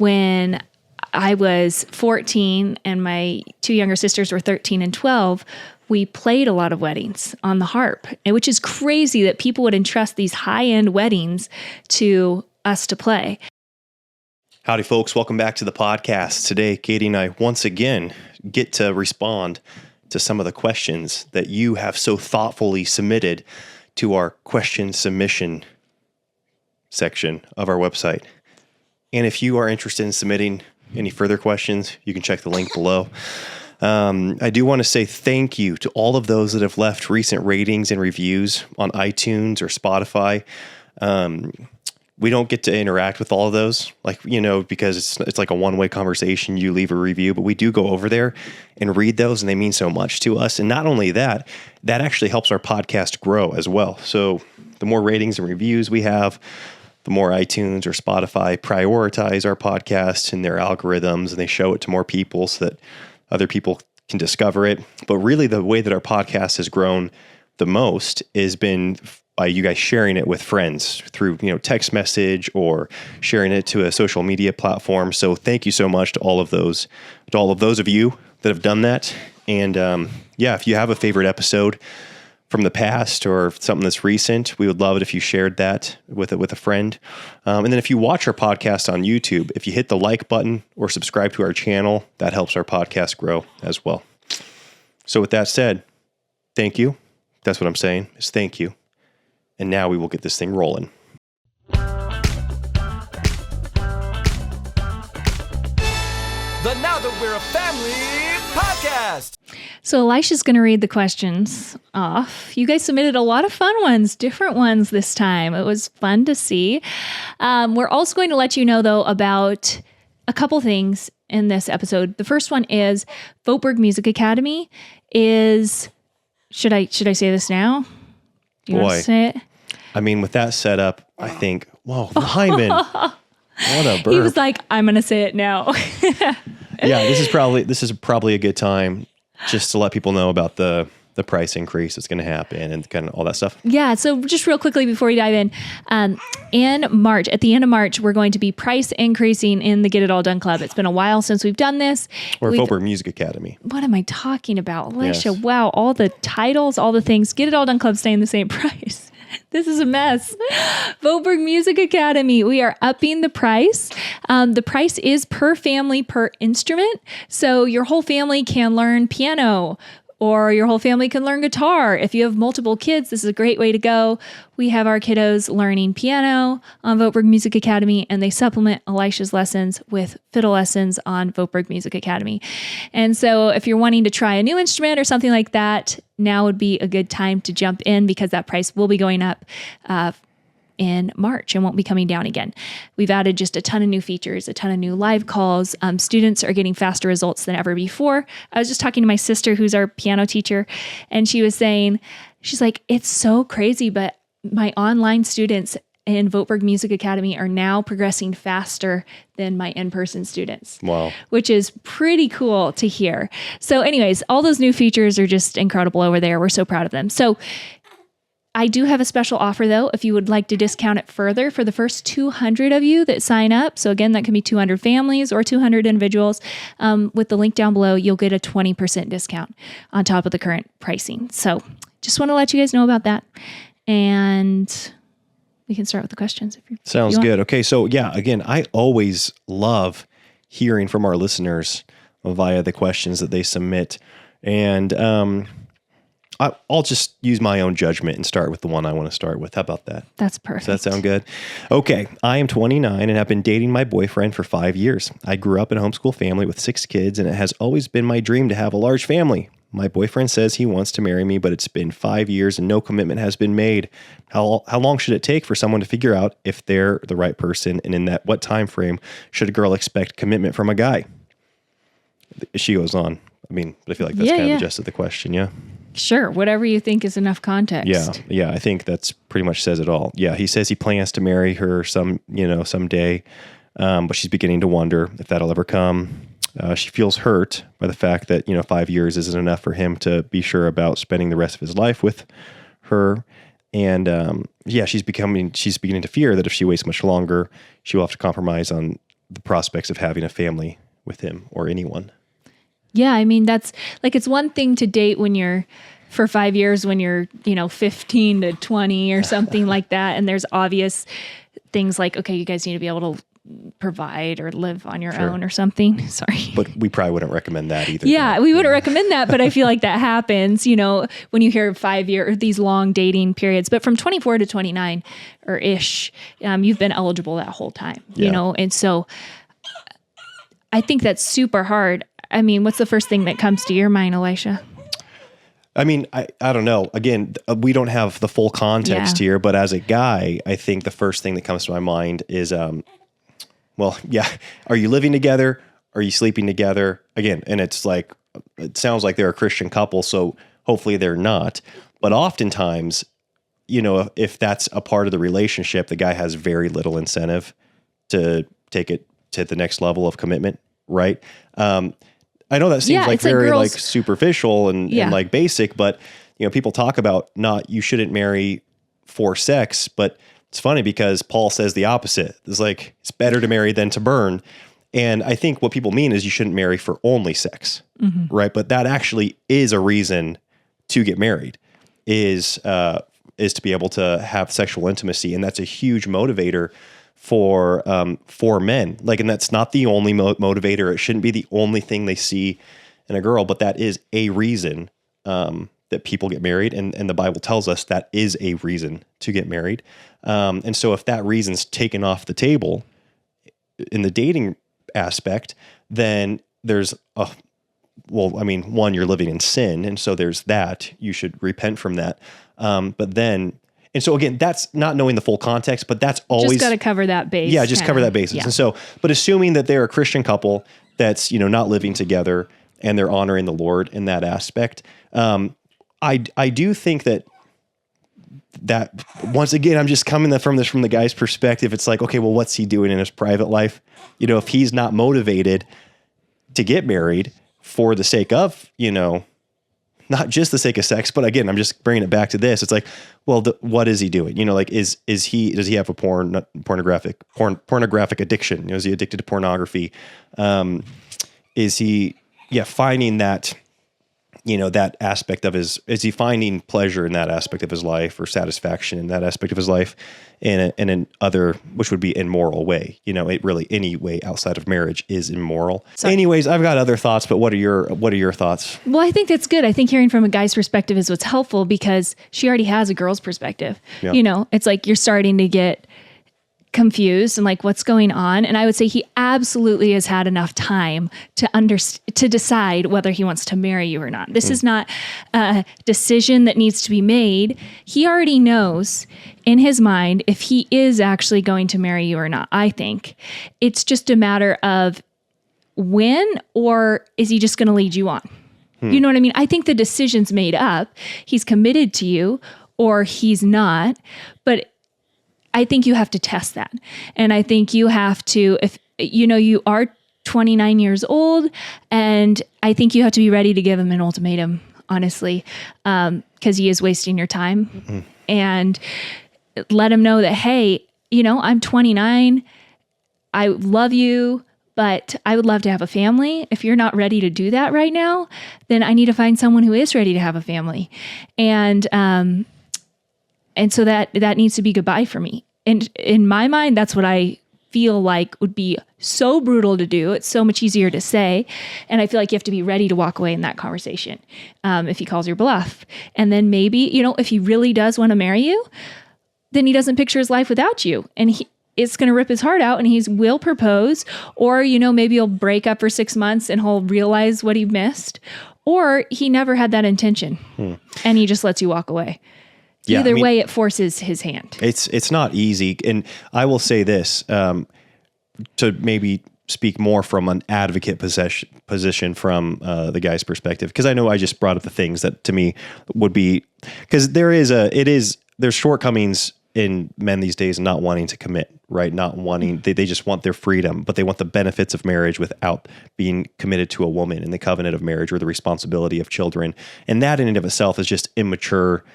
when I was 14 and my two younger sisters were 13 and 12, we played a lot of weddings on the harp, which is crazy that people would entrust these high-end weddings to us to play. Howdy, folks. Welcome back to the podcast. Today, Katie and I once again get to respond to some of the questions that you have so thoughtfully submitted to our question submission section of our website. And if you are interested in submitting any further questions, you can check the link below. I do want to say thank you to all of those that have left recent ratings and reviews on iTunes or Spotify. We don't get to interact with all of those, because it's like a one-way conversation. You leave a review, but we do go over there and read those, and they mean so much to us. And not only that, that actually helps our podcast grow as well. So the more ratings and reviews we have, the more iTunes or Spotify prioritize our podcast in their algorithms, and they show it to more people so that other people can discover it. But really, the way that our podcast has grown the most has been by you guys sharing it with friends through, text message or sharing it to a social media platform. So thank you so much to all of those of you that have done that. And if you have a favorite episode from the past or something that's recent, we would love it if you shared that with a friend. And then if you watch our podcast on YouTube, if you hit the like button or subscribe to our channel, that helps our podcast grow as well. So with that said, thank you. That's what I'm saying, is thank you. And now we will get this thing rolling. The Now That We're a Family podcast. So Elisha's going to read the questions off. You guys submitted a lot of fun ones, different ones this time. It was fun to see. We're also going to let you know, though, about a couple things in this episode. The first one is Voteberg Music Academy is... Should I say this now? Do you want to say it? I mean, with that setup, I think, whoa, Hyman, what a burp. He was like, I'm going to say it now. Yeah, this is probably a good time just to let people know about the price increase that's going to happen and kind of all that stuff. Yeah, so just real quickly before we dive in March, at the end of March, we're going to be price increasing in the Get It All Done Club. It's been a while since we've done this. Or Voteberg Music Academy. What am I talking about? Elisha, Yes. Wow, all the titles, all the things. Get It All Done Club staying the same price. This is a mess. Voteberg Music Academy. We are upping the price. The price is per family, per instrument. So your whole family can learn piano, or your whole family can learn guitar. If you have multiple kids, this is a great way to go. We have our kiddos learning piano on Voteberg Music Academy, and they supplement Elisha's lessons with fiddle lessons on Voteberg Music Academy. And so if you're wanting to try a new instrument or something like that, now would be a good time to jump in, because that price will be going up in March and won't be coming down again. We've added just a ton of new features, a ton of new live calls. Students are getting faster results than ever before. I was just talking to my sister, who's our piano teacher, and she was saying, she's like, it's so crazy, but my online students in Voteberg Music Academy are now progressing faster than my in-person students. Wow. Which is pretty cool to hear. So anyways, all those new features are just incredible over there. We're so proud of them. So I do have a special offer, though, if you would like to discount it further for the first 200 of you that sign up. So again, that can be 200 families or 200 individuals. With the link down below, you'll get a 20% discount on top of the current pricing. So just want to let you guys know about that. And we can start with the questions. Sounds good. Okay, so yeah, again, I always love hearing from our listeners via the questions that they submit. And I'll just use my own judgment and start with the one I want to start with. How about that? That's perfect. Does that sound good? Okay. I am 29 and have been dating my boyfriend for 5 years. I grew up in a homeschool family with 6 kids, and it has always been my dream to have a large family. My boyfriend says he wants to marry me, but it's been 5 years and no commitment has been made. How long should it take for someone to figure out if they're the right person? And in what time frame should a girl expect commitment from a guy? She goes on. But I feel like that's kind of the gist of the question. Yeah. Sure. Whatever you think is enough context. Yeah. I think that's pretty much says it all. Yeah. He says he plans to marry her someday. But she's beginning to wonder if that'll ever come. She feels hurt by the fact that, 5 years isn't enough for him to be sure about spending the rest of his life with her. And she's beginning to fear that if she waits much longer, she will have to compromise on the prospects of having a family with him or anyone. Yeah, I mean, that's like, it's one thing to date when you're for 5 years, when you're, 15 to 20 or something like that. And there's obvious things like, okay, you guys need to be able to provide or live on your own or something. Sorry. But we probably wouldn't recommend that either. Yeah, we wouldn't recommend that, but I feel like that happens, when you hear 5 year, these long dating periods. But from 24 to 29 or ish, you've been eligible that whole time, and so I think that's super hard. I mean, what's the first thing that comes to your mind, Elisha? I mean, I don't know. Again, we don't have the full context here, but as a guy, I think the first thing that comes to my mind is, are you living together? Are you sleeping together? Again, and it's like, it sounds like they're a Christian couple, so hopefully they're not. But oftentimes, if that's a part of the relationship, the guy has very little incentive to take it to the next level of commitment, right? I know that seems like very like superficial and like basic, but people talk about you shouldn't marry for sex, but it's funny because Paul says the opposite. It's like, it's better to marry than to burn. And I think what people mean is you shouldn't marry for only sex, right? But that actually is a reason to get married, is to be able to have sexual intimacy. And that's a huge motivator for men. Like, and that's not the only motivator. It shouldn't be the only thing they see in a girl, but that is a reason that people get married. And the Bible tells us that is a reason to get married. And so if that reason's taken off the table in the dating aspect, then there's one, you're living in sin. And so there's that. You should repent from that. And so again, that's not knowing the full context, but that's always just got to cover that base. Yeah, just cover that basis. Yeah. And so, but assuming that they're a Christian couple that's, not living together and they're honoring the Lord in that aspect, I do think that once again, I'm just coming from the guy's perspective. It's like, okay, well, what's he doing in his private life? If he's not motivated to get married for the sake of, not just the sake of sex, but again, I'm just bringing it back to this. It's like, well, what is he doing? Does he have a pornographic addiction? Is he addicted to pornography? Is he, finding that, that aspect of is he finding pleasure in that aspect of his life or satisfaction in that aspect of his life in an other, which would be immoral way? It really, any way outside of marriage is immoral. Anyways, I've got other thoughts, but what are your thoughts? Well, I think that's good. I think hearing from a guy's perspective is what's helpful because she already has a girl's perspective. Yeah. It's like you're starting to get confused and like what's going on. And I would say he absolutely has had enough time to decide whether he wants to marry you or not. This is not a decision that needs to be made. He already knows in his mind if he is actually going to marry you or not. I think it's just a matter of when, or is he just going to lead you on? You know what I mean? I think the decision's made up. He's committed to you or he's not, but I think you have to test that. And I think you have to, if you are 29 years old, and I think you have to be ready to give him an ultimatum, honestly, because he is wasting your time. And let him know that, hey, I'm 29. I love you, but I would love to have a family. If you're not ready to do that right now, then I need to find someone who is ready to have a family. And so that needs to be goodbye for me. And in my mind, that's what I feel like would be so brutal to do. It's so much easier to say. And I feel like you have to be ready to walk away in that conversation if he calls your bluff. And then maybe, if he really does want to marry you, then he doesn't picture his life without you. And it's going to rip his heart out and he will propose. Or, maybe he'll break up for 6 months and he'll realize what he missed. Or he never had that intention and he just lets you walk away. Yeah, Either way, it forces his hand. It's not easy. And I will say this, to maybe speak more from an advocate position from the guy's perspective, because I know I just brought up the things that to me would be, because there's shortcomings in men these days not wanting to commit, right? Not wanting, they just want their freedom, but they want the benefits of marriage without being committed to a woman in the covenant of marriage or the responsibility of children. And that in and of itself is just immature,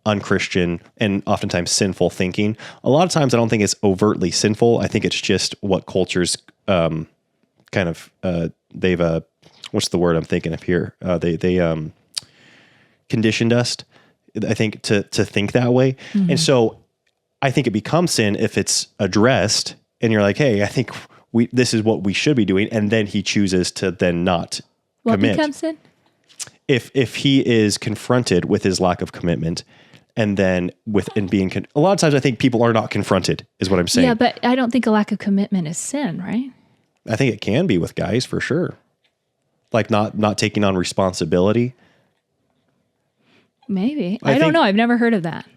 unchristian and oftentimes sinful thinking. A lot of times I don't think it's overtly sinful. I think it's just what cultures they've what's the word I'm thinking of here? They conditioned us, I think, to think that way. And so I think it becomes sin if it's addressed and you're like, hey, I think this is what we should be doing. And then he chooses to then not commit. What becomes sin? If he is confronted with his lack of commitment, and then a lot of times I think people are not confronted, is what I'm saying. Yeah, but I don't think a lack of commitment is sin, right? I think it can be with guys for sure. Like not taking on responsibility. Maybe. I don't know. I've never heard of that.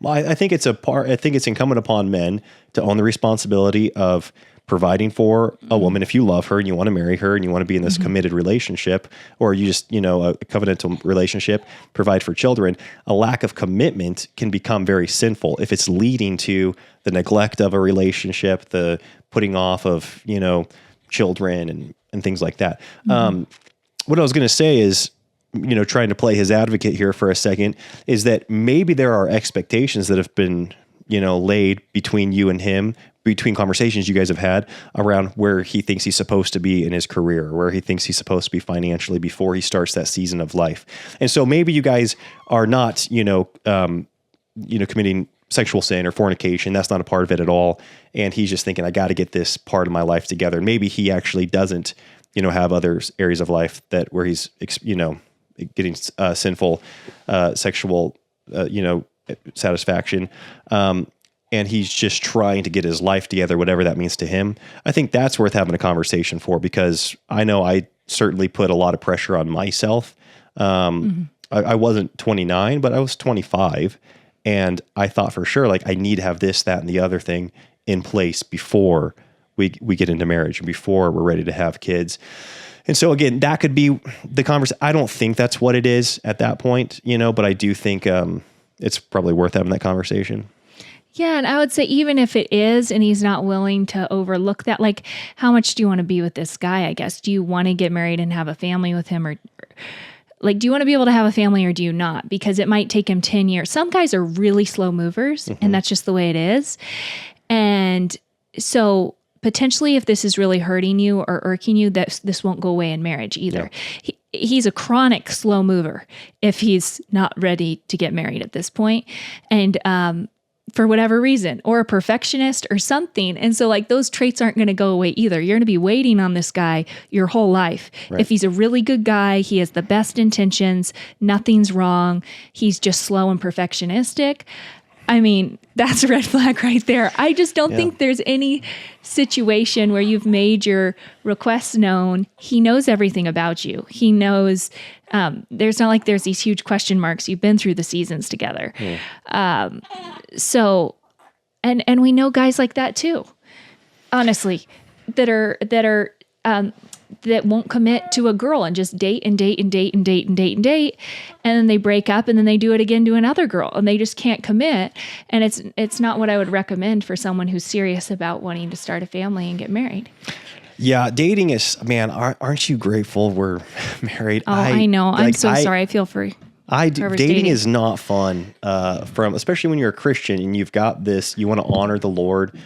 Well, I think it's incumbent upon men to own the responsibility of providing for a woman. If you love her and you want to marry her and you want to be in this committed relationship, or you just, a covenantal relationship, provide for children, a lack of commitment can become very sinful if it's leading to the neglect of a relationship, the putting off of, children and things like that. What I was going to say is, trying to play his advocate here for a second, is that maybe there are expectations that have been, laid between you and him, between conversations you guys have had around where he thinks he's supposed to be in his career, where he thinks he's supposed to be financially before he starts that season of life. And so maybe you guys are not, committing sexual sin or fornication. That's not a part of it at all. And he's just thinking, I got to get this part of my life together. And maybe he actually doesn't, have other areas of life where he's, getting sinful, sexual, satisfaction. And he's just trying to get his life together, whatever that means to him. I think that's worth having a conversation for, because I know I certainly put a lot of pressure on myself. I wasn't 29, but I was 25. And I thought for sure, like, I need to have this, that, and the other thing in place before we get into marriage and before we're ready to have kids. And so again, that could be the conversation. I don't think that's what it is at that point, but I do think it's probably worth having that conversation. Yeah, and I would say even if it is and he's not willing to overlook that, like, how much do you want to be with this guy, I guess? Do you want to get married and have a family with him, or like, do you want to be able to have a family or do you not? Because it might take him 10 years. Some guys are really slow movers, and that's just the way it is. And so potentially if this is really hurting you or irking you, this won't go away in marriage either. Yeah. He's a chronic slow mover if he's not ready to get married at this point. And for whatever reason, or a perfectionist or something. And so like those traits aren't going to go away either. You're going to be waiting on this guy your whole life. Right. If he's a really good guy, he has the best intentions, nothing's wrong, he's just slow and perfectionistic, I mean, that's a red flag right there. I just don't think there's any situation where you've made your requests known. He knows everything about you. He knows, there's not like there's these huge question marks. You've been through the seasons together. So, and we know guys like that too, honestly, that won't commit to a girl and just date and date and date and date and date and date. And then they break up and then they do it again to another girl and they just can't commit. And it's not what I would recommend for someone who's serious about wanting to start a family and get married. Yeah, dating is, man, aren't you grateful we're married? Oh, I know. I'm so sorry. I feel for dating is not fun, especially when you're a Christian and you've got this, you want to honor the Lord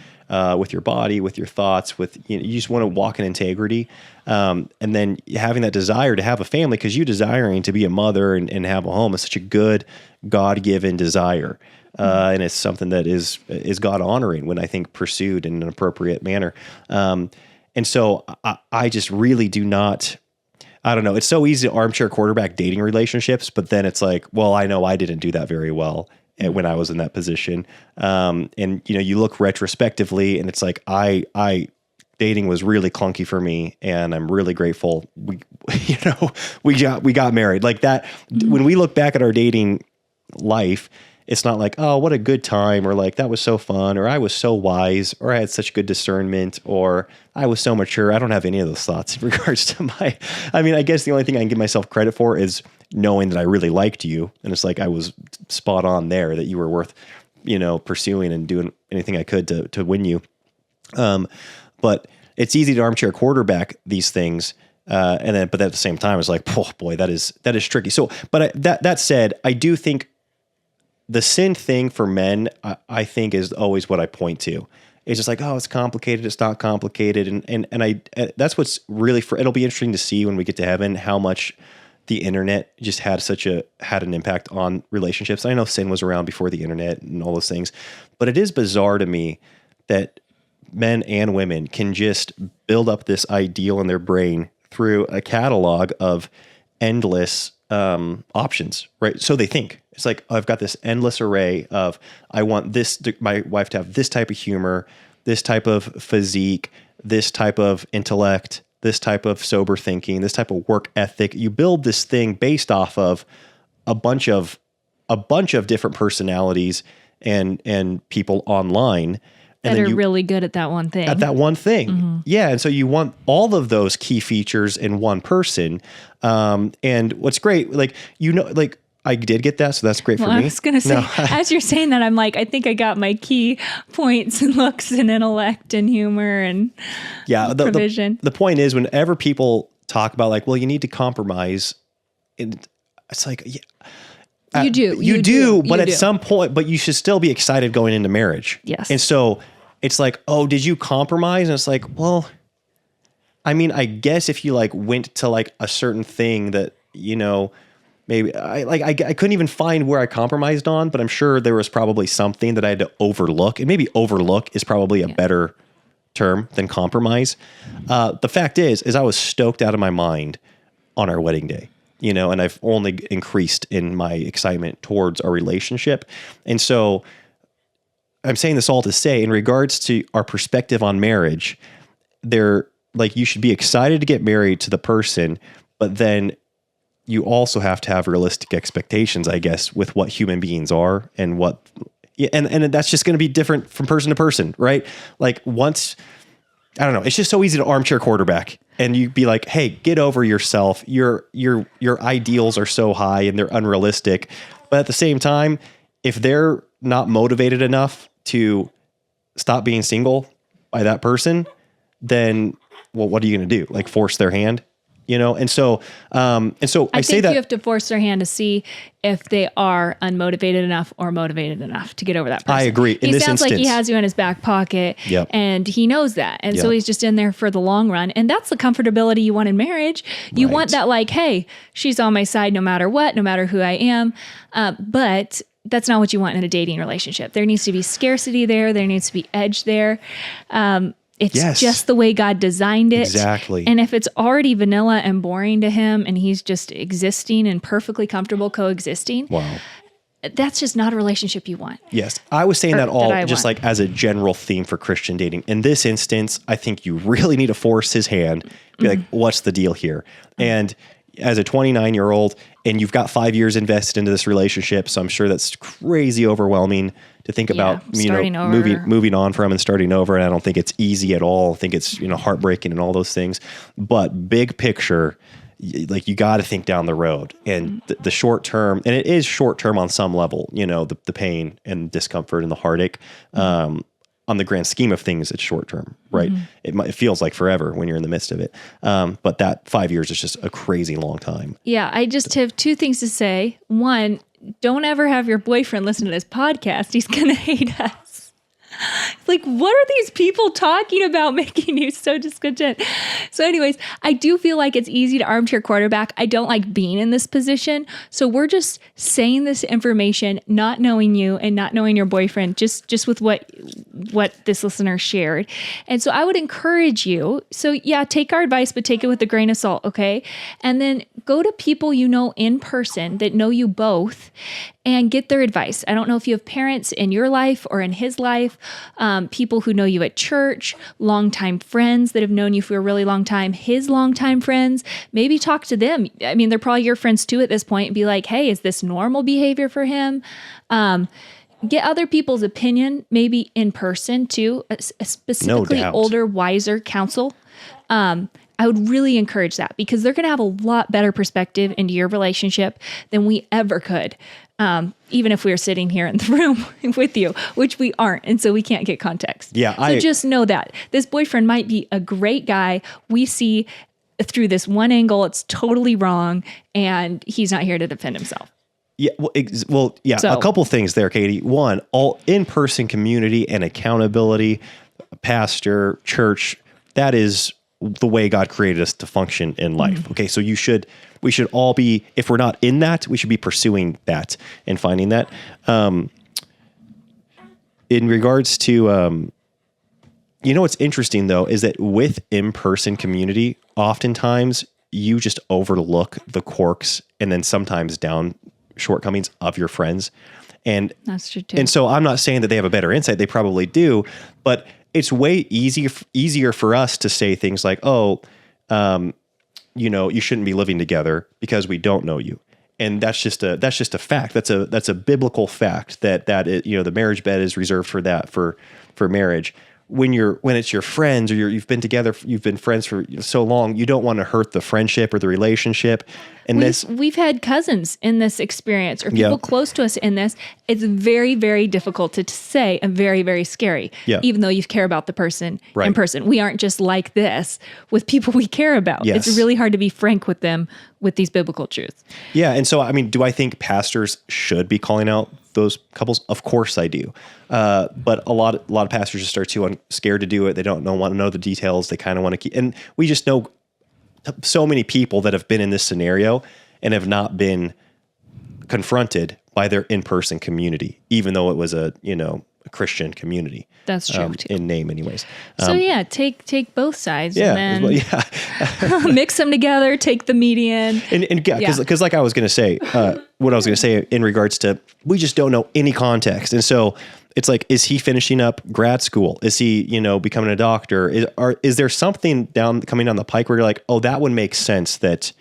with your body, with your thoughts, you just want to walk in integrity. And then having that desire to have a family, because you desiring to be a mother and have a home is such a good God-given desire. And it's something that is God honoring when I think pursued in an appropriate manner. And so I just really do not, I don't know. It's so easy to armchair quarterback dating relationships, but then it's like, well, I know I didn't do that very well when I was in that position. And you look retrospectively and it's like, dating was really clunky for me and I'm really grateful. We got married like that. When we look back at our dating life, it's not like, oh, what a good time, or like, that was so fun, or I was so wise, or I had such good discernment, or I was so mature. I don't have any of those thoughts in regards to I guess the only thing I can give myself credit for is knowing that I really liked you. And it's like, I was spot on there, that you were worth, pursuing and doing anything I could to win you. But it's easy to armchair quarterback these things. But at the same time, it's like, oh boy, that is tricky. So, but that said, I do think the sin thing for men, I think, is always what I point to. It's just like, oh, it's complicated. It's not complicated. And that's what's really it'll be interesting to see when we get to heaven, how much the internet just had an impact on relationships. I know sin was around before the internet and all those things, but it is bizarre to me that men and women can just build up this ideal in their brain through a catalog of endless options, right? So they think it's like, oh, I've got this endless array of, I want my wife to have this type of humor, this type of physique, this type of intellect, this type of sober thinking, this type of work ethic. You build this thing based off of a bunch of different personalities and people online. And that are really good at that one thing. Yeah. And so you want all of those key features in one person. And what's great, like, I did get that. So that's great for me. I was going to say, as you're saying that, I'm like, I think I got my key points and looks and intellect and humor and provision. The point is, whenever people talk about like, well, you need to compromise, it's like, yeah, you do, but at some point, but you should still be excited going into marriage. Yes. And so it's like, oh, did you compromise? And it's like, well, I mean, I guess if you like went to like a certain thing that, maybe I couldn't even find where I compromised on, but I'm sure there was probably something that I had to overlook, and maybe overlook is probably a better term than compromise. The fact is I was stoked out of my mind on our wedding day. And I've only increased in my excitement towards our relationship. And so I'm saying this all to say, in regards to our perspective on marriage, you should be excited to get married to the person, but then you also have to have realistic expectations, I guess, with what human beings are and and that's just going to be different from person to person, right? Like once, I don't know, it's just so easy to armchair quarterback. And you'd be like, hey, get over yourself. Your ideals are so high and they're unrealistic. But at the same time, if they're not motivated enough to stop being single by that person, then, well, what are you going to do? Like force their hand? And so I say that you have to force their hand to see if they are unmotivated enough or motivated enough to get over that person. I agree. He sounds like he has you in his back pocket, and he knows that. And so he's just in there for the long run. And that's the comfortability you want in marriage. You want that, like, hey, she's on my side no matter what, no matter who I am. But that's not what you want in a dating relationship. There needs to be scarcity there. There needs to be edge there. It's just the way God designed it. Exactly. And if it's already vanilla and boring to him and he's just existing and perfectly comfortable coexisting, that's just not a relationship you want. Yes. I was saying that just like as a general theme for Christian dating. In this instance, I think you really need to force his hand. Be like, what's the deal here? And as a 29-year-old, and you've got 5 years invested into this relationship, so I'm sure that's crazy overwhelming to think about, moving on from and starting over. And I don't think it's easy at all. I think it's, heartbreaking and all those things. But big picture, like you got to think down the road, and the short term, and it is short term on some level, the pain and discomfort and the heartache. On the grand scheme of things, it's short term, right? It feels like forever when you're in the midst of it. But that 5 years is just a crazy long time. Yeah. I just have two things to say. One, don't ever have your boyfriend listen to this podcast. He's going to hate us. Like, what are these people talking about making you so discontent? So anyways, I do feel like it's easy to armchair quarterback. I don't like being in this position. So we're just saying this information, not knowing you and not knowing your boyfriend, just with what this listener shared. And so I would encourage you. So yeah, take our advice, but take it with a grain of salt. Okay. And then go to people in person that know you both and get their advice. I don't know if you have parents in your life or in his life, people who know you at church, longtime friends that have known you for a really long time, his longtime friends. Maybe talk to them. I mean, they're probably your friends too at this point, and be like, hey, is this normal behavior for him? Get other people's opinion, maybe in person too, specifically older, wiser counsel. I would really encourage that, because they're going to have a lot better perspective into your relationship than we ever could. Even if we were sitting here in the room with you, which we aren't. And so we can't get context. Yeah. So just know that this boyfriend might be a great guy. We see through this one angle, it's totally wrong. And he's not here to defend himself. Yeah. Well, yeah. So- A couple things there, Katie. One, all in-person community and accountability, pastor, church. That is the way God created us to function in life. Okay. So we should all be, if we're not in that, we should be pursuing that and finding that. In regards to, what's interesting though, is that with in-person community, oftentimes you just overlook the quirks and then sometimes shortcomings of your friends. And That's true too. And so I'm not saying that they have a better insight. They probably do, but it's way easier for us to say things like, you shouldn't be living together because we don't know you. And that's just a fact. That's a biblical fact that the marriage bed is reserved for that, for marriage. When it's your friends or you've been friends for so long, you don't want to hurt the friendship or the relationship. And we've had cousins in this experience or people close to us in this. It's very, very difficult to say and very, very scary, even though you care about the person in person. We aren't just like this with people we care about. Yes. It's really hard to be frank with them with these biblical truths. Yeah. And so, I mean, do I think pastors should be calling out those couples? Of course I do. But a lot of pastors just are too scared to do it. They don't want to know the details. They kind of want to keep, and we just know so many people that have been in this scenario and have not been confronted by their in-person community, even though it was a Christian community. That's true too. In name anyways. So take both sides Yeah. and then mix them together, take the median. And because like I was going to say, what I was going to say in regards to, we just don't know any context. And so it's like, is he finishing up grad school? Is he, becoming a doctor? Is there something coming down the pike where you're like, oh, that would make sense that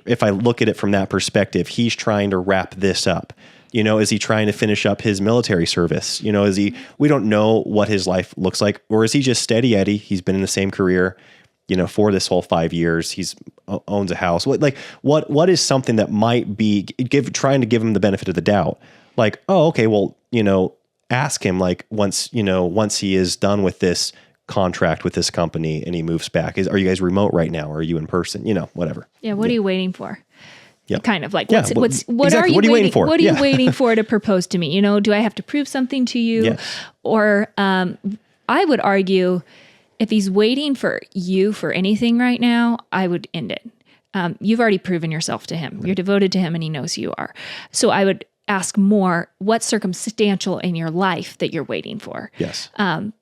if I look at it from that perspective, he's trying to wrap this up. Is he trying to finish up his military service? We don't know what his life looks like, or is he just steady Eddie? He's been in the same career, for this whole 5 years. He's owns a house. What is something that might be trying to give him the benefit of the doubt? Like, oh, okay, well, ask him once he is done with this contract with this company and he moves back. Are you guys remote right now? Or are you in person? Whatever. Yeah. What are you waiting for? Yep. Kind of like, Yeah, what exactly. are you waiting for? What are you waiting for to propose to me? Do I have to prove something to you? Yes. Or I would argue if he's waiting for you for anything right now, I would end it. You've already proven yourself to him. You're devoted to him and he knows who you are. So I would ask more, what's circumstantial in your life that you're waiting for? Yes.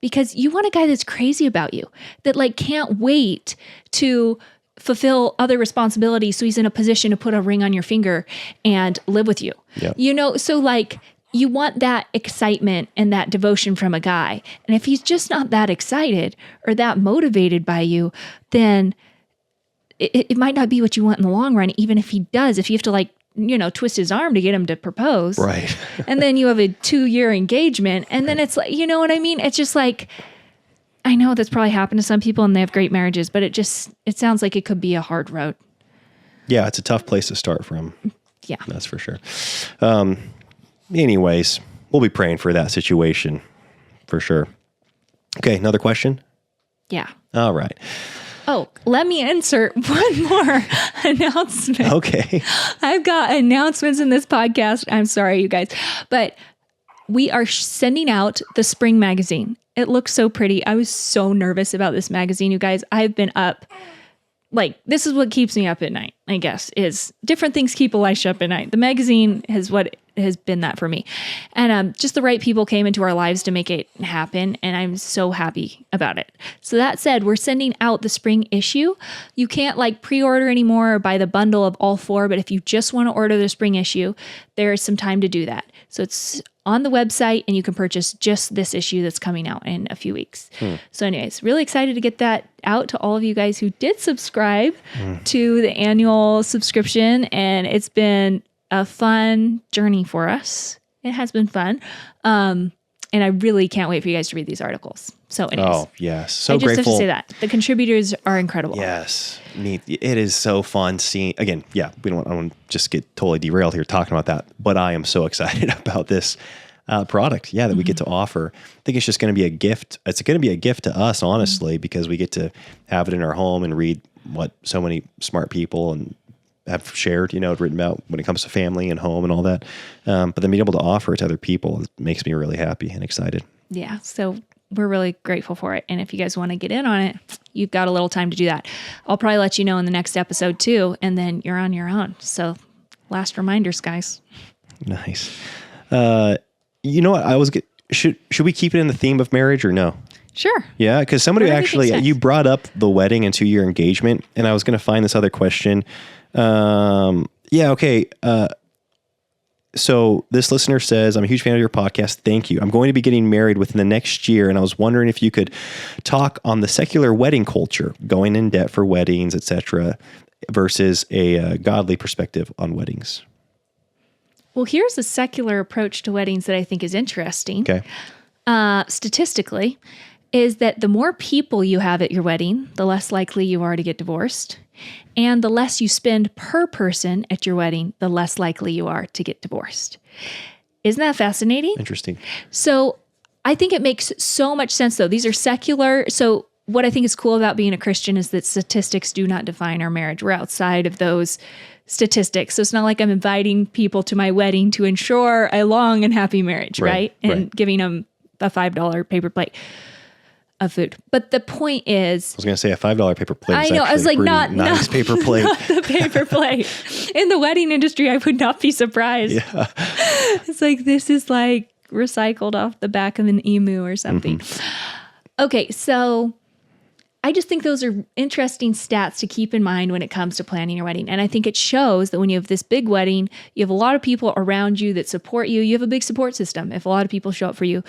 Because you want a guy that's crazy about you, that can't wait to fulfill other responsibilities so he's in a position to put a ring on your finger and live with you. Yep. So you want that excitement and that devotion from a guy. And if he's just not that excited or that motivated by you, then it might not be what you want in the long run, even if he does. If you have to twist his arm to get him to propose. Right. And then you have a 2-year engagement and then it's like, you know what I mean? It's just like, I know that's probably happened to some people and they have great marriages, but it sounds like it could be a hard road. Yeah, it's a tough place to start from. Yeah. That's for sure. Anyways, we'll be praying for that situation for sure. Okay, another question? Yeah. All right. Oh, let me insert one more announcement. Okay. I've got announcements in this podcast. I'm sorry, you guys, but we are sending out the spring magazine. It looks so pretty. I was so nervous about this magazine, you guys. I've been up, this is what keeps me up at night, I guess, is different things keep Elisha up at night. The magazine is what has been that for me. And just the right people came into our lives to make it happen. And I'm so happy about it. So that said, we're sending out the spring issue. You can't pre-order anymore or buy the bundle of all 4. But if you just want to order the spring issue, there is some time to do that. So it's on the website and you can purchase just this issue that's coming out in a few weeks. So anyways, really excited to get that out to all of you guys who did subscribe to the annual subscription. And it's been a fun journey for us. It has been fun. And I really can't wait for you guys to read these articles. So anyways. Oh, yes. So I just grateful. have to say that. The contributors are incredible. Yes. Neat. It is so fun seeing, again, I don't want to just get totally derailed here talking about that, but I am so excited about this product. Yeah. That we get to offer. I think it's just going to be a gift. It's going to be a gift to us, honestly, because we get to have it in our home and read what so many smart people and have shared, written about when it comes to family and home and all that. But then being able to offer it to other people makes me really happy and excited. Yeah. So we're really grateful for it. And if you guys want to get in on it, you've got a little time to do that. I'll probably let you know in the next episode too. And then you're on your own. So last reminders, guys. Nice. You know what? Should we keep it in the theme of marriage or no? Sure. Yeah, because somebody Whatever actually, makes sense. you brought up the wedding and 2-year engagement, and I was going to find this other question. Okay. So this listener says, I'm a huge fan of your podcast. Thank you. I'm going to be getting married within the next year, and I was wondering if you could talk on the secular wedding culture, going in debt for weddings, etc., versus a godly perspective on weddings. Well, here's a secular approach to weddings that I think is interesting. Okay. Statistically, is that the more people you have at your wedding, the less likely you are to get divorced. And the less you spend per person at your wedding, the less likely you are to get divorced. Isn't that fascinating? Interesting. So I think it makes so much sense, though. These are secular. So what I think is cool about being a Christian is that statistics do not define our marriage. We're outside of those statistics. So it's not like I'm inviting people to my wedding to ensure a long and happy marriage, right? And giving them a $5 paper plate of food. But the point is, I was going to say a $5 paper plate. I know. I was like, not nice paper plate. Not the paper plate. In the wedding industry, I would not be surprised. Yeah. It's like, this is like recycled off the back of an emu or something. Okay. So I just think those are interesting stats to keep in mind when it comes to planning your wedding. And I think it shows that when you have this big wedding, you have a lot of people around you that support you. You have a big support system if a lot of people show up for you.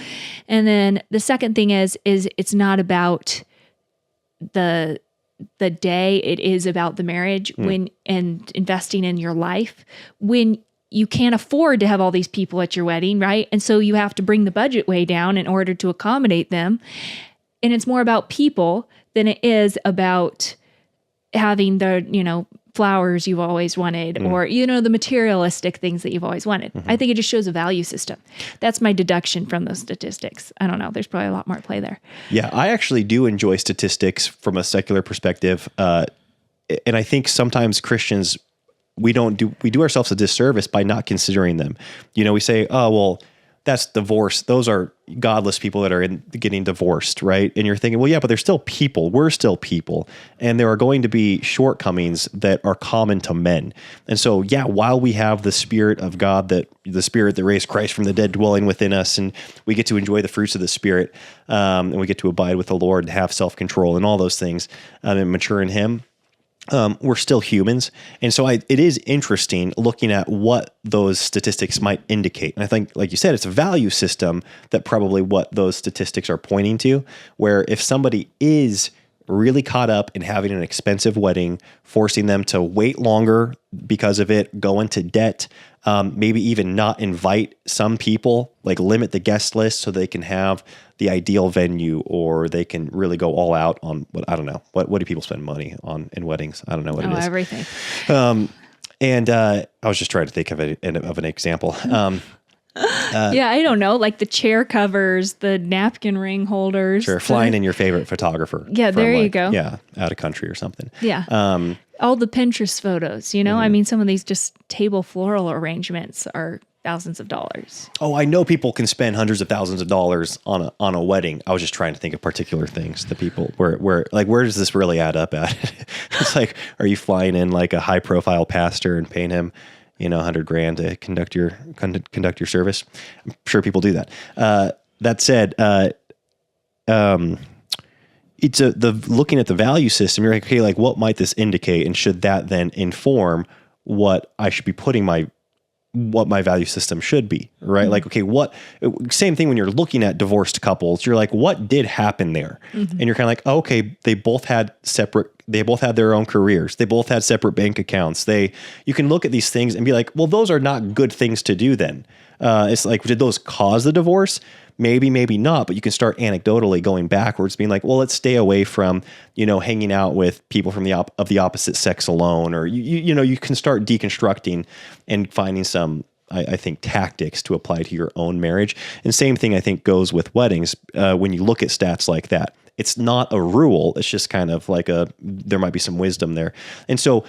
And then the second thing is it's not about the day, it is about the marriage and investing in your life when you can't afford to have all these people at your wedding, right? And so you have to bring the budget way down in order to accommodate them. And it's more about people than it is about having the, flowers you've always wanted or, the materialistic things that you've always wanted. I think it just shows a value system. That's my deduction from those statistics. I don't know. There's probably a lot more at play there. Yeah, I actually do enjoy statistics from a secular perspective. And I think sometimes Christians, we do ourselves a disservice by not considering them. We say, oh, well, that's divorce. Those are godless people that are getting divorced, right? And you're thinking, well, yeah, but they're still people. We're still people. And there are going to be shortcomings that are common to men. And so, yeah, while we have the Spirit of God, the Spirit that raised Christ from the dead dwelling within us, and we get to enjoy the fruits of the Spirit, and we get to abide with the Lord and have self-control and all those things, and mature in Him, we're still humans. And so it is interesting looking at what those statistics might indicate. And I think, like you said, it's a value system that probably what those statistics are pointing to, where if somebody is really caught up in having an expensive wedding, forcing them to wait longer because of it, go into debt, maybe even not invite some people, like limit the guest list so they can have the ideal venue, or they can really go all out on I don't know. What do people spend money on in weddings? I don't know what it is. Everything. And I was just trying to think of an example. Yeah, I don't know, like the chair covers, the napkin ring holders. Sure, flying in your favorite photographer. Yeah, there you go. Yeah, out of country or something. Yeah. All the Pinterest photos, I mean, some of these just table floral arrangements are thousands of dollars. Oh, I know people can spend hundreds of thousands of dollars on a wedding. I was just trying to think of particular things that people where does this really add up at? It's like, are you flying in like a high profile pastor and paying him, $100,000 to conduct your service? I'm sure people do that. That said, it's looking at the value system. You're like, okay, like what might this indicate, and should that then inform what I should be putting what my value system should be, right? Mm-hmm. Like, okay, same thing when you're looking at divorced couples, you're like, what did happen there? Mm-hmm. And you're kind of like, oh, okay, they both had their own careers. They both had separate bank accounts. You can look at these things and be like, well, those are not good things to do then. It's like, did those cause the divorce? Maybe, maybe not, but you can start anecdotally going backwards, being like, well, let's stay away from, hanging out with people from of the opposite sex alone, or you can start deconstructing and finding some, I think, tactics to apply to your own marriage. And same thing, I think, goes with weddings. When you look at stats like that, it's not a rule. It's just kind of like there might be some wisdom there. And so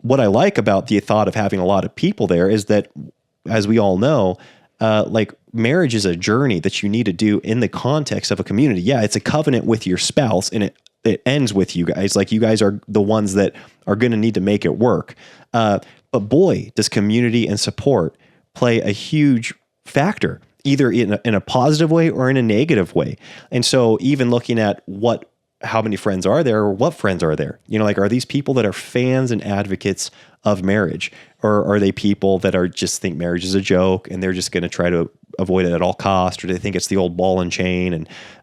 what I like about the thought of having a lot of people there is that, as we all know, like marriage is a journey that you need to do in the context of a community. Yeah, it's a covenant with your spouse, and it ends with you guys. Like, you guys are the ones that are going to need to make it work. But boy, does community and support play a huge factor, either in a positive way or in a negative way. And so even looking at how many friends are there, or what friends are there? Like, are these people that are fans and advocates of marriage, or are they people that are just think marriage is a joke and they're just going to try to avoid it at all costs, or they think it's the old ball and chain?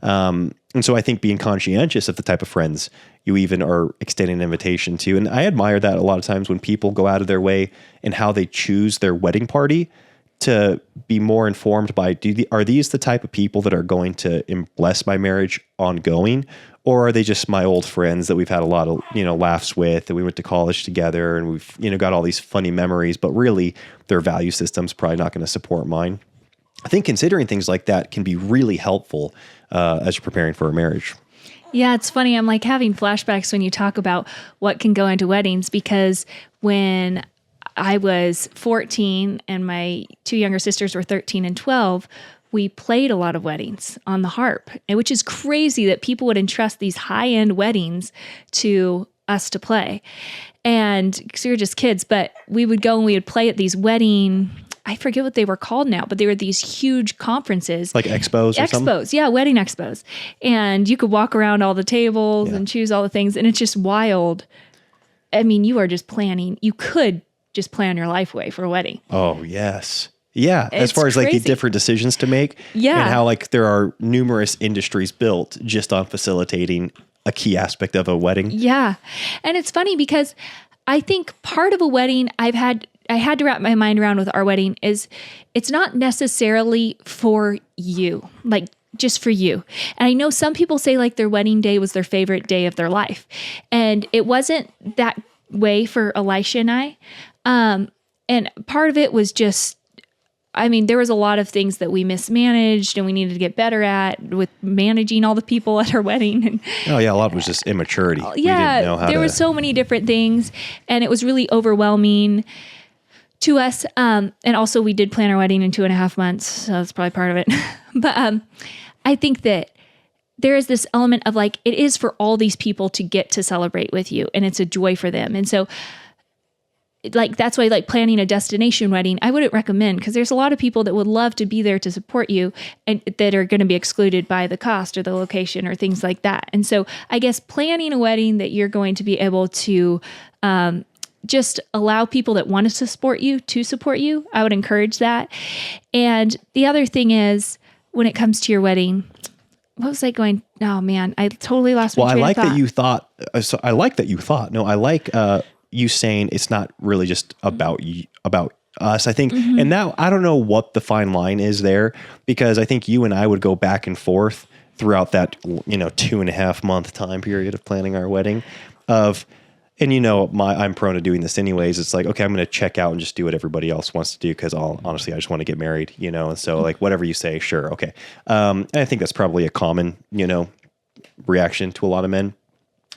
And so I think being conscientious of the type of friends you even are extending an invitation to. And I admire that a lot of times when people go out of their way in how they choose their wedding party, to be more informed by, are these the type of people that are going to bless my marriage ongoing? Or are they just my old friends that we've had a lot of, laughs with, and we went to college together, and we've, got all these funny memories, but really their value system's probably not going to support mine. I think considering things like that can be really helpful as you're preparing for a marriage. Yeah, it's funny. I'm like having flashbacks when you talk about what can go into weddings, because when I was 14 and my two younger sisters were 13 and 12, we played a lot of weddings on the harp, which is crazy that people would entrust these high-end weddings to us to play. And because we were just kids, but we would go and we would play at these I forget what they were called now, but they were these huge conferences. Like expos or something? Expos, yeah, wedding expos. And you could walk around all the tables and choose all the things, and it's just wild. I mean, you are just planning. You could just plan your life away for a wedding. Oh, yes. Yeah. As far as crazy. like the different decisions to make. Yeah. And how like there are numerous industries built just on facilitating a key aspect of a wedding. Yeah. And it's funny because I think part of a wedding I had to wrap my mind around with our wedding is it's not necessarily for you, like just for you. And I know some people say like their wedding day was their favorite day of their life. And it wasn't that way for Elisha and I. And part of it was just, there was a lot of things that we mismanaged and we needed to get better at with managing all the people at our wedding. And oh yeah, a lot was just immaturity. Yeah, we didn't know how there were so many different things, and it was really overwhelming to us. And also we did plan our wedding in 2.5 months, so that's probably part of it. But I think that there is this element of like, it is for all these people to get to celebrate with you, and it's a joy for them. And so like, that's why like planning a destination wedding, I wouldn't recommend, because there's a lot of people that would love to be there to support you and that are going to be excluded by the cost or the location or things like that. And so I guess planning a wedding that you're going to be able to just allow people that want to support you, I would encourage that. And the other thing is, when it comes to your wedding, what was I going? Oh man, I totally lost my train of thought. I like that you thought. No, I like you saying it's not really just about us. I think, and now I don't know what the fine line is there, because I think you and I would go back and forth throughout that 2.5 month time period of planning our wedding. I'm prone to doing this anyways. It's like, okay, I'm going to check out and just do what everybody else wants to do, because honestly, I just want to get married, and so like whatever you say, sure, okay. And I think that's probably a common, reaction to a lot of men.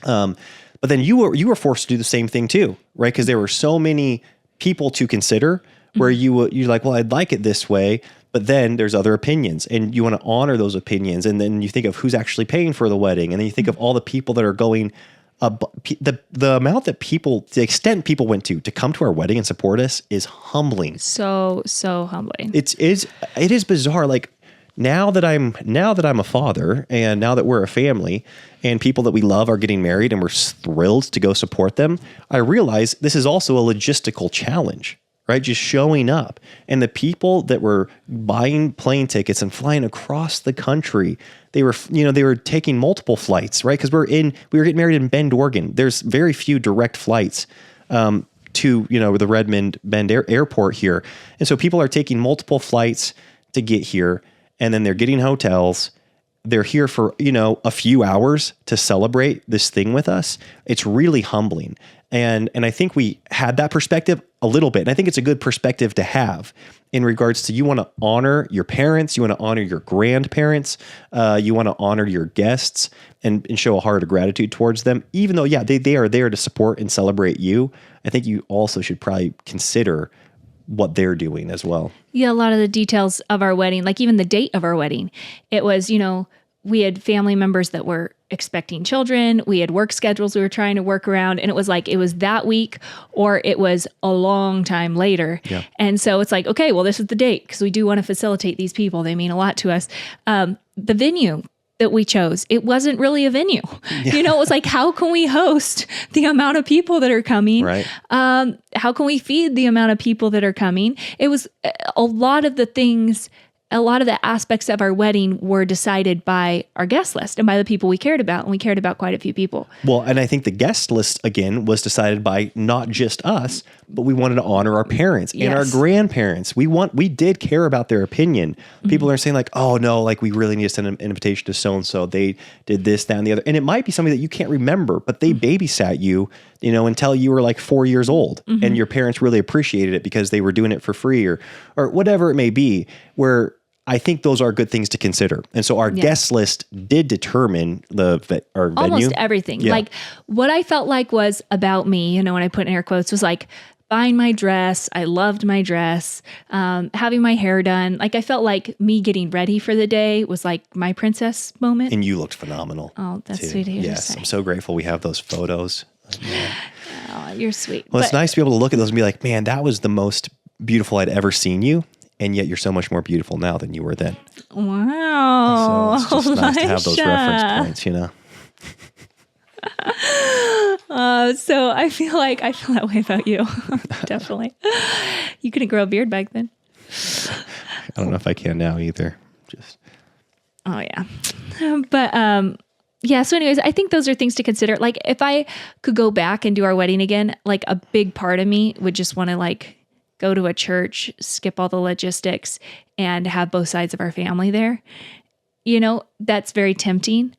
But then you were forced to do the same thing too, right? Because there were so many people to consider, where you're like, well, I'd like it this way, but then there's other opinions, and you want to honor those opinions. And then you think of who's actually paying for the wedding, and then you think of all the people that are going. The amount that the extent people went to come to our wedding and support us is humbling. So humbling. It is bizarre. Like now that I'm a father, and now that we're a family, and people that we love are getting married, and we're thrilled to go support them, I realize this is also a logistical challenge, right? Just showing up, and the people that were buying plane tickets and flying across the country, they were taking multiple flights, right? Because we were getting married in Bend, Oregon. There's very few direct flights to the Redmond Bend airport here, and so people are taking multiple flights to get here, and then they're getting hotels. They're here for a few hours to celebrate this thing with us. It's really humbling, and I think we had that perspective a little bit. And I think it's a good perspective to have in regards to, you want to honor your parents, you want to honor your grandparents, you want to honor your guests and show a heart of gratitude towards them. Even though, yeah, they are there to support and celebrate you. I think you also should probably consider what they're doing as well. Yeah, a lot of the details of our wedding, like even the date of our wedding, it was, we had family members that were expecting children. We had work schedules we were trying to work around. And it was like, it was that week or it was a long time later. Yeah. And so it's like, okay, well, this is the date because we do want to facilitate these people. They mean a lot to us. The venue that we chose, it wasn't really a venue. Yeah. It was like, how can we host the amount of people that are coming? Right. How can we feed the amount of people that are coming? It was a lot of the things. A lot of the aspects of our wedding were decided by our guest list and by the people we cared about. And we cared about quite a few people. Well, and I think the guest list, again, was decided by not just us, but we wanted to honor our parents and our grandparents. We did care about their opinion. People are saying like, oh no, like we really need to send an invitation to so-and-so. They did this, that, and the other. And it might be something that you can't remember, but they babysat you, until you were like 4 years old and your parents really appreciated it because they were doing it for free or whatever it may be, where I think those are good things to consider. And so our guest list did determine our venue. Almost everything. Yeah. Like what I felt like was about me, when I put in air quotes, was like buying my dress. I loved my dress, having my hair done. Like I felt like me getting ready for the day was like my princess moment. And you looked phenomenal. Oh, that's too. sweet of you Yes, to say. I'm so grateful we have those photos. Oh, you're sweet. Well, it's nice to be able to look at those and be like, man, that was the most beautiful I'd ever seen you. And yet you're so much more beautiful now than you were then. Wow. So it's just nice to have those reference points, So I feel that way about you. Definitely. You couldn't grow a beard back then. I don't know if I can now either. Oh yeah. But so anyways, I think those are things to consider. Like if I could go back and do our wedding again, like a big part of me would just want to like go to a church, skip all the logistics, and have both sides of our family there. That's very tempting.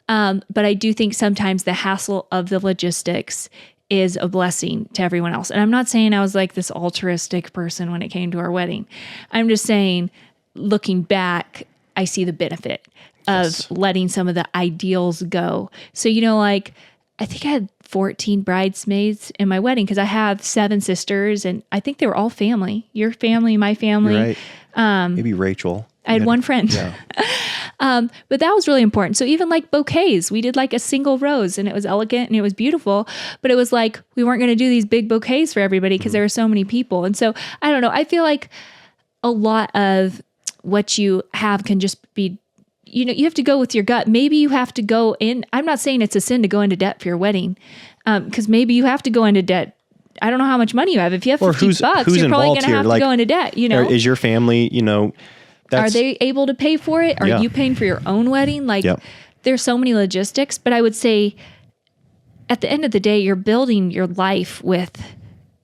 But I do think sometimes the hassle of the logistics is a blessing to everyone else. And I'm not saying I was like this altruistic person when it came to our wedding. I'm just saying, looking back, I see the benefit of letting some of the ideals go. So, I think I had 14 bridesmaids in my wedding because I have 7 sisters and I think they were all family. Your family, my family. Right. Maybe Rachel. I had one friend. Yeah. But that was really important. So even like bouquets, we did like a single rose and it was elegant and it was beautiful, but it was like, we weren't going to do these big bouquets for everybody because there were so many people. And so I don't know, I feel like a lot of what you have can just be, you have to go with your gut. Maybe you have to go in. I'm not saying it's a sin to go into debt for your wedding. Because maybe you have to go into debt. I don't know how much money you have. If you have $50, you're probably going to have to go into debt, Is your family, are they able to pay for it? Are you paying for your own wedding? Like there's so many logistics, but I would say at the end of the day, you're building your life with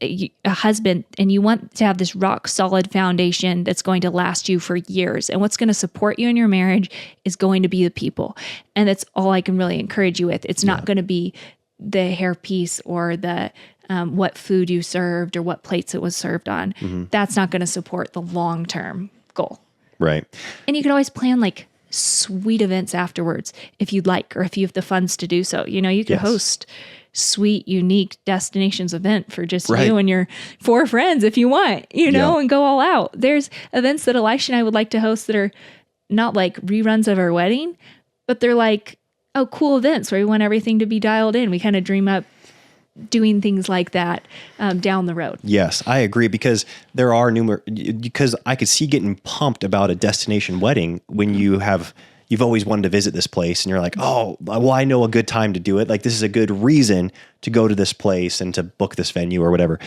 a husband and you want to have this rock solid foundation that's going to last you for years. And what's going to support you in your marriage is going to be the people. And that's all I can really encourage you with. It's not going to be the hairpiece or the what food you served or what plates it was served on. That's not going to support the long-term goal. Right. And you can always plan like sweet events afterwards if you'd like, or if you have the funds to do so. You could host sweet, unique destinations event for just you and your 4 friends if you want, and go all out. There's events that Elisha and I would like to host that are not like reruns of our wedding, but they're like, cool events where we want everything to be dialed in. We kind of dream up doing things like that down the road. Yes, I agree because there are because I could see getting pumped about a destination wedding when you've always wanted to visit this place and you're like, oh, well, I know a good time to do it. Like this is a good reason to go to this place and to book this venue or whatever.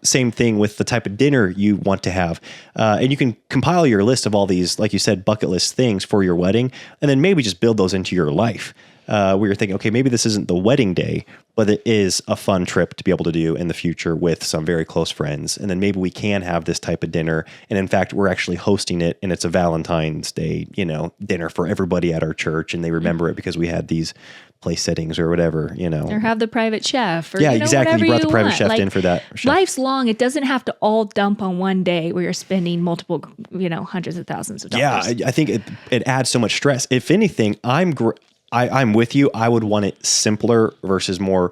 Same thing with the type of dinner you want to have. And you can compile your list of all these, like you said, bucket list things for your wedding, and then maybe just build those into your life. Where you're thinking, okay, maybe this isn't the wedding day, but it is a fun trip to be able to do in the future with some very close friends. And then maybe we can have this type of dinner. And in fact, we're actually hosting it and it's a Valentine's Day, dinner for everybody at our church. And they remember it because we had these place settings or whatever, Or have the private chef. Or, yeah, exactly. Whatever You brought the private want. chef Like, in for that. Chef. Life's long. It doesn't have to all dump on one day where you're spending multiple, hundreds of thousands of dollars. Yeah, I think it adds so much stress. If anything, I'm with you. I would want it simpler versus more,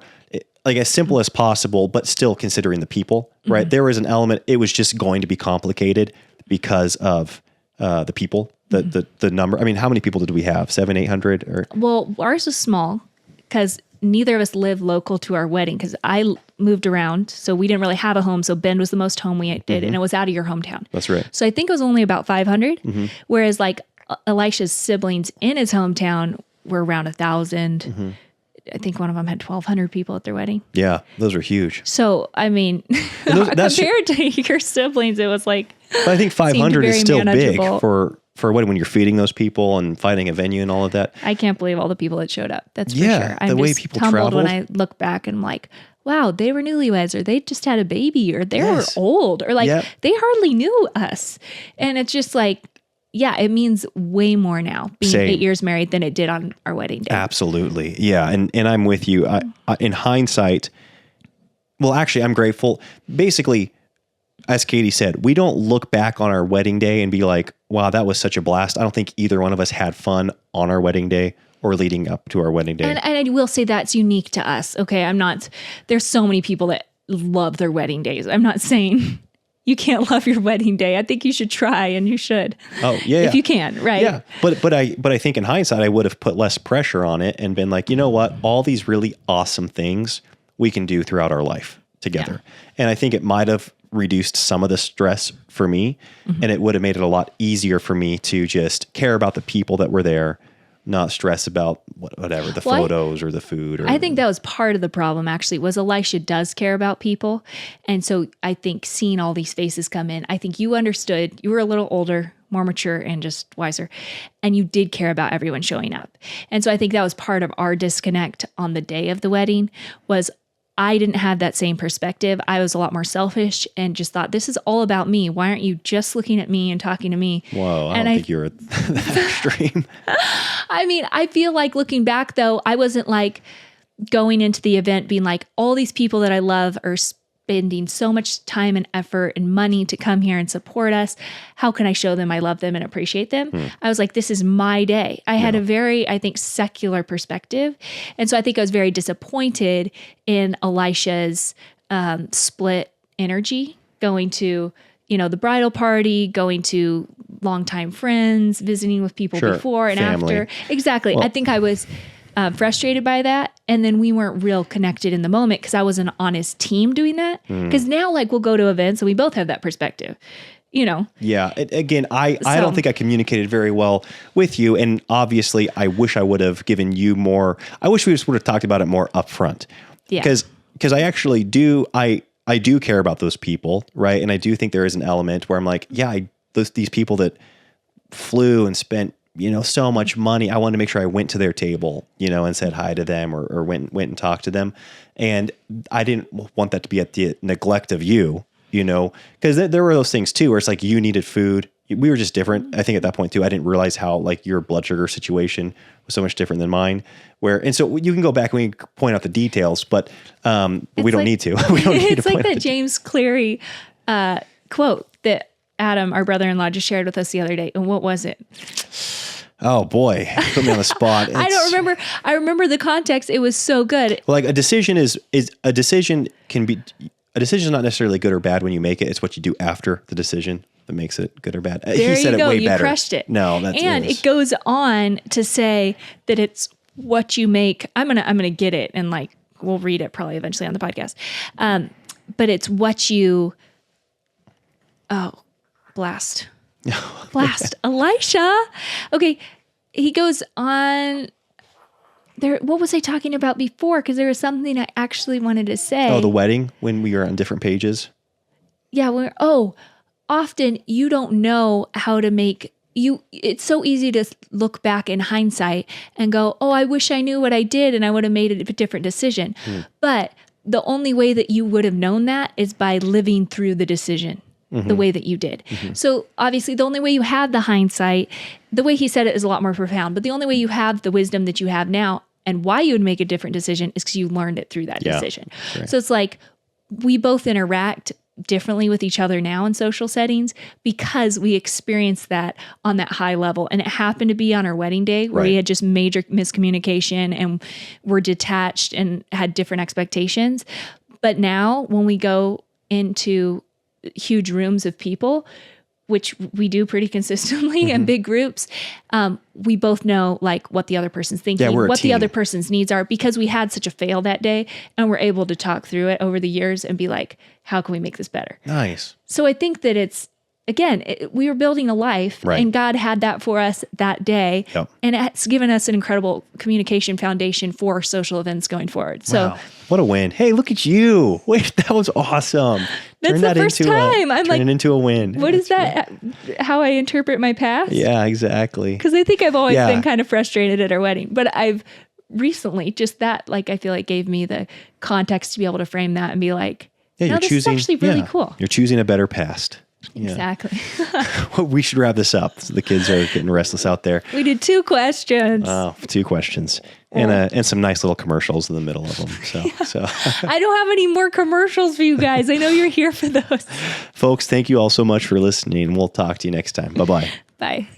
like as simple as possible, but still considering the people, right? There was an element, it was just going to be complicated because of the people, the number. I mean, how many people did we have? 700, 800? Or Well, ours was small because neither of us live local to our wedding because I moved around. So we didn't really have a home. So Bend was the most home we did. And it was out of your hometown. That's right. So I think it was only about 500. Whereas like Elisha's siblings in his hometown were around 1,000. I think one of them had 1,200 people at their wedding. Yeah, those are huge. So, I mean, compared to your siblings, it was like, But I think 500 is very still big manageable. for when you're feeding those people and finding a venue and all of that. I can't believe all the people that showed up. That's for Yeah, sure. I'm the way just people humbled when traveled. I look back and I'm like, wow, they were newlyweds or they just had a baby or they Yes. were old or like Yep. they hardly knew us. And it's just like, yeah, it means way more now being Same. 8 years married than it did on our wedding day. Absolutely. Yeah. And I'm with you. I, in hindsight, well, actually, I'm grateful. Basically, as Katie said, we don't look back on our wedding day and be like, wow, that was such a blast. I don't think either one of us had fun on our wedding day or leading up to our wedding day. And I will say that's unique to us. Okay. There's so many people that love their wedding days. I'm not saying you can't love your wedding day. I think you should try and you should. Oh, yeah. If you can, right? Yeah. But I think in hindsight, I would have put less pressure on it and been like, you know what? All these really awesome things we can do throughout our life together. And I think it might have reduced some of the stress for me, and it would have made it a lot easier for me to just care about the people that were there, not stress about whatever, the photos or the food. Or, I think that was part of the problem actually was Elisha does care about people. And so I think seeing all these faces come in, I think you understood, you were a little older, more mature and just wiser. And you did care about everyone showing up. And so I think that was part of our disconnect on the day of the wedding was I didn't have that same perspective. I was a lot more selfish and just thought, this is all about me. Why aren't you just looking at me and talking to me? Whoa, I And don't think you're that extreme. I mean, I feel like looking back though, I wasn't like going into the event being like, all these people that I love are spending so much time and effort and money to come here and support us. How can I show them I love them and appreciate them? I was like, this is my day. I had a very, I think, secular perspective. And so I think I was very disappointed in Elisha's split energy going to, the bridal party, going to longtime friends, visiting with people Sure. before and Family. after. Exactly. I think I was frustrated by that. And then we weren't real connected in the moment because I wasn't on his team doing that. Because now like we'll go to events and we both have that perspective, Yeah. Again, I don't think I communicated very well with you. And obviously, I wish I would have given you more. I wish we just would have talked about it more upfront. Yeah. Because I actually do. I do care about those people, right? And I do think there is an element where I'm like, yeah, these people that flew and spent, so much money. I wanted to make sure I went to their table, and said hi to them or went and talked to them. And I didn't want that to be at the neglect of you, because there were those things too, where it's like you needed food. We were just different. I think at that point too, I didn't realize how like your blood sugar situation was so much different than mine. And so you can go back and we can point out the details, but we don't need to. We don't need to It's like point out that James Cleary quote that Adam, our brother-in-law, just shared with us the other day. And what was it? Oh boy, put me on the spot. I don't remember. I remember the context. It was so good. Like a decision is a decision is not necessarily good or bad when you make it. It's what you do after the decision that makes it good or bad. There He said you go. it way You better. crushed it. No, that's and it goes on to say that it's what you make. I'm gonna get it and like we'll read it probably eventually on the podcast. But it's what you. Oh, blast. Elisha. Okay, he goes on. There. What was I talking about before? Because there was something I actually wanted to say. Oh, the wedding when we were on different pages. Yeah. Often you don't know how to make you. It's so easy to look back in hindsight and go, "Oh, I wish I knew what I did, and I would have made a different decision." But the only way that you would have known that is by living through the decision. The way that you did. So obviously the only way you have the hindsight, the way he said it is a lot more profound, but the only way you have the wisdom that you have now and why you would make a different decision is because you learned it through that Yeah, decision. right. So it's like we both interact differently with each other now in social settings because we experienced that on that high level. And it happened to be on our wedding day where we Right. had just major miscommunication and were detached and had different expectations. But now when we go into huge rooms of people, which we do pretty consistently in big groups, we both know like what the other person's thinking, we're a what the team. other person's needs are, because we had such a fail that day and we're able to talk through it over the years and be like, how can we make this better? Nice. So I think that it's, again, we were building a life Right. and God had that for us that day. Yep. And it's given us an incredible communication foundation for social events going forward. So Wow. What a win. Hey, look at you. Wait, that was awesome. That's Turn the that first into time. I'm turn like, it into a win. what is that? How I interpret my past? Yeah, exactly. Because I think I've always Yeah. been kind of frustrated at our wedding, but I've recently just that, like, I feel like gave me the context to be able to frame that and be like, Yeah, no, you're this choosing is actually really yeah, cool. You're choosing a better past. Yeah. Exactly. Well, we should wrap this up. The kids are getting restless out there. We did 2 questions. Oh, 2 questions and some nice little commercials in the middle of them. So, I don't have any more commercials for you guys. I know you're here for those. folks, thank you all so much for listening. We'll talk to you next time. Bye-bye. Bye.